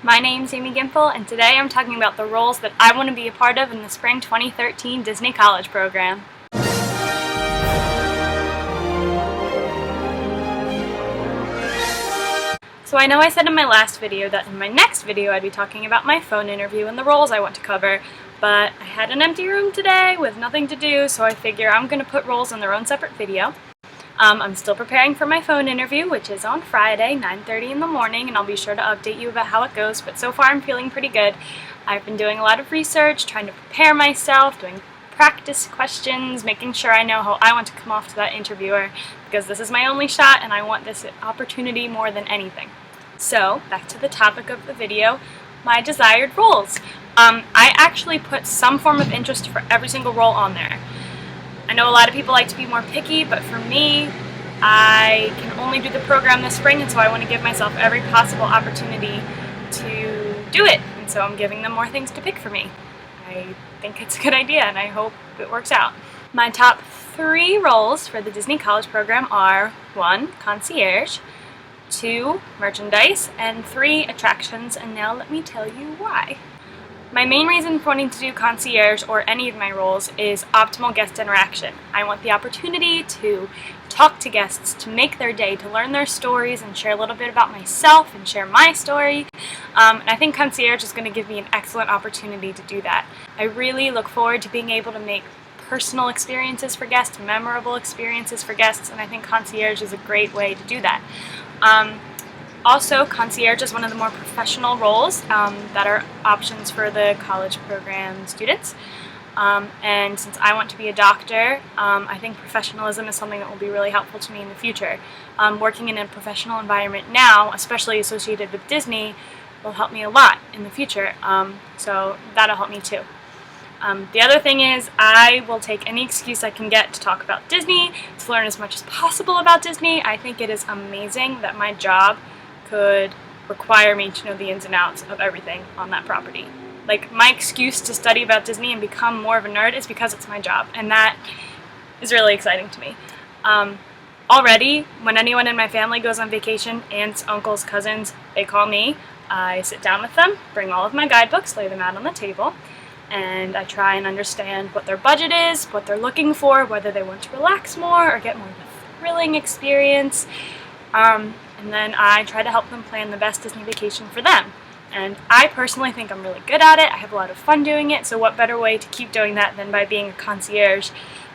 My name's Amy Gimple, and today I'm talking about the roles that I want to be a part of in the Spring 2013 Disney College Program. So I know I said in my last video that in my next video I'd be talking about my phone interview and the roles I want to cover, but I had an empty room today with nothing to do, so I figure I'm going to put roles in their own separate video. I'm still preparing for my phone interview, which is on Friday, 9:30 in the morning, and I'll be sure to update you about how it goes, but so far I'm feeling pretty good. I've been doing a lot of research, trying to prepare myself, doing practice questions, making sure I know how I want to come off to that interviewer, because this is my only shot and I want this opportunity more than anything. So, back to the topic of the video, my desired roles. I actually put some form of interest for every single role on there. I know a lot of people like to be more picky, but for me, I can only do the program this spring, and so I want to give myself every possible opportunity to do it, and so I'm giving them more things to pick for me. I think it's a good idea, and I hope it works out. My top 3 roles for the Disney College Program are 1. Concierge, 2. Merchandise, and 3. Attractions, and now let me tell you why. My main reason for wanting to do concierge or any of my roles is optimal guest interaction. I want the opportunity to talk to guests, to make their day, to learn their stories and share a little bit about myself and share my story. And I think concierge is going to give me an excellent opportunity to do that. I really look forward to being able to make personal experiences for guests, memorable experiences for guests, and I think concierge is a great way to do that. Also, concierge is one of the more professional roles that are options for the college program students. And since I want to be a doctor, I think professionalism is something that will be really helpful to me in the future. Working in a professional environment now, especially associated with Disney, will help me a lot in the future. So that'll help me too. The other thing is I will take any excuse I can get to talk about Disney, to learn as much as possible about Disney. I think it is amazing that my job could require me to know the ins and outs of everything on that property. Like, my excuse to study about Disney and become more of a nerd is because it's my job, and that is really exciting to me. Already, when anyone in my family goes on vacation, aunts, uncles, cousins, they call me. I sit down with them, bring all of my guidebooks, lay them out on the table, and I try and understand what their budget is, what they're looking for, whether they want to relax more or get more of a thrilling experience. And then I try to help them plan the best Disney vacation for them. And I personally think I'm really good at it. I have a lot of fun doing it, so what better way to keep doing that than by being a concierge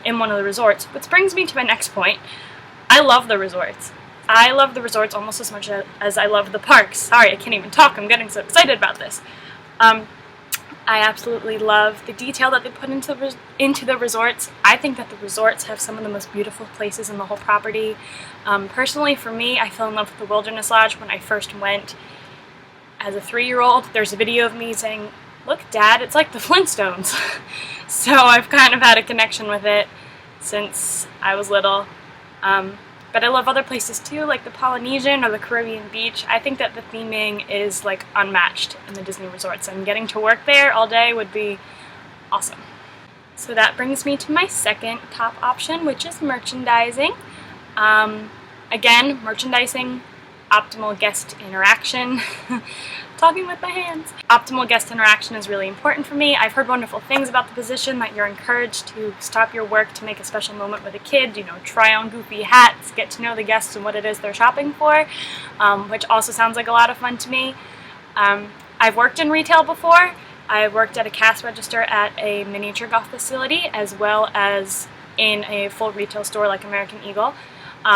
in one of the resorts? Which brings me to my next point. I love the resorts. I love the resorts almost as much as I love the parks. Sorry, I can't even talk. I'm getting so excited about this. I absolutely love the detail that they put into the resorts. I think that the resorts have some of the most beautiful places in the whole property. Personally, for me, I fell in love with the Wilderness Lodge when I first went as a 3-year-old. There's a video of me saying, "Look, Dad, it's like the Flintstones." So I've kind of had a connection with it since I was little. But I love other places too, like the Polynesian or the Caribbean beach. I think that the theming is like unmatched in the Disney resorts, and getting to work there all day would be awesome. So that brings me to my second top option, which is merchandising. Again, merchandising, optimal guest interaction. Talking with my hands. Optimal guest interaction is really important for me. I've heard wonderful things about the position, that you're encouraged to stop your work to make a special moment with a kid, try on goofy hats, get to know the guests and what it is they're shopping for, which also sounds like a lot of fun to me. I've worked in retail before. I worked at a cash register at a miniature golf facility, as well as in a full retail store like American Eagle.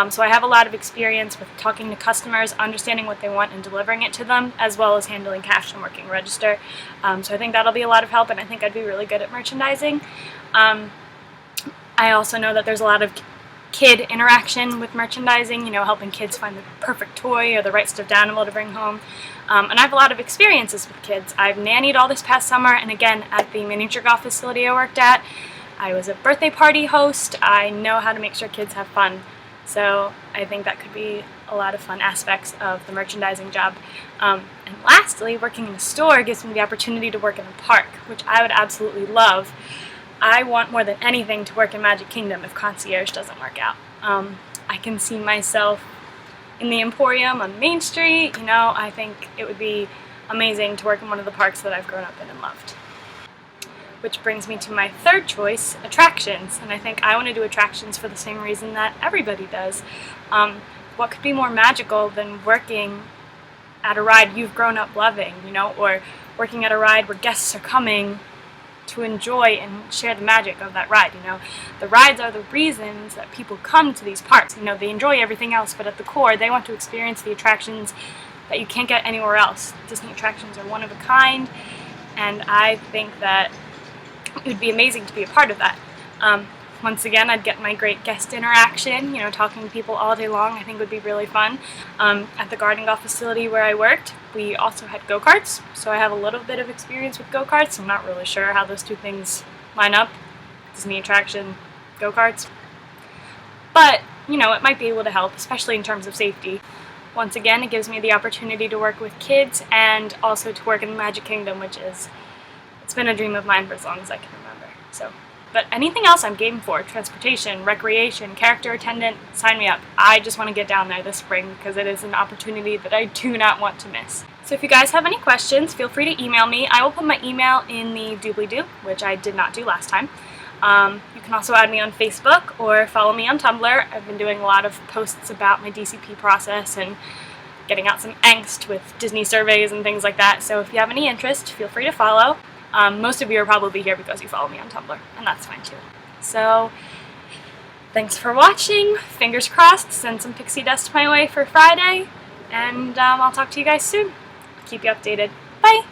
So I have a lot of experience with talking to customers, understanding what they want and delivering it to them, as well as handling cash and working register. So I think that'll be a lot of help, and I think I'd be really good at merchandising. I also know that there's a lot of kid interaction with merchandising, helping kids find the perfect toy or the right stuffed animal to bring home. And I have a lot of experiences with kids. I've nannied all this past summer, and again, at the miniature golf facility I worked at, I was a birthday party host. I know how to make sure kids have fun. So I think that could be a lot of fun aspects of the merchandising job. And lastly, working in a store gives me the opportunity to work in a park, which I would absolutely love. I want more than anything to work in Magic Kingdom if concierge doesn't work out. I can see myself in the Emporium on Main Street. I think it would be amazing to work in one of the parks that I've grown up in and loved. Which brings me to my third choice, attractions. And I think I want to do attractions for the same reason that everybody does. What could be more magical than working at a ride you've grown up loving, you know, or working at a ride where guests are coming to enjoy and share the magic of that ride, you know. The rides are the reasons that people come to these parks. You know, they enjoy everything else, but at the core, they want to experience the attractions that you can't get anywhere else. Disney attractions are one of a kind, and I think that it would be amazing to be a part of that. Once again, I'd get my great guest interaction, you know, talking to people all day long. I think would be really fun. At the garden golf facility where I worked, we also had go-karts, so I have a little bit of experience with go-karts. I'm not really sure how those two things line up, Disney attraction, go-karts. But, you know, it might be able to help, especially in terms of safety. Once again, it gives me the opportunity to work with kids and also to work in the Magic Kingdom, which is, it's been a dream of mine for as long as I can remember. But anything else I'm game for, transportation, recreation, character attendant, sign me up. I just want to get down there this spring because it is an opportunity that I do not want to miss. So if you guys have any questions, feel free to email me. I will put my email in the doobly-doo, which I did not do last time. You can also add me on Facebook or follow me on Tumblr. I've been doing a lot of posts about my DCP process and getting out some angst with Disney surveys and things like that. So if you have any interest, feel free to follow. Most of you are probably here because you follow me on Tumblr, and that's fine too. So, thanks for watching. Fingers crossed, send some pixie dust my way for Friday, and I'll talk to you guys soon. Keep you updated. Bye!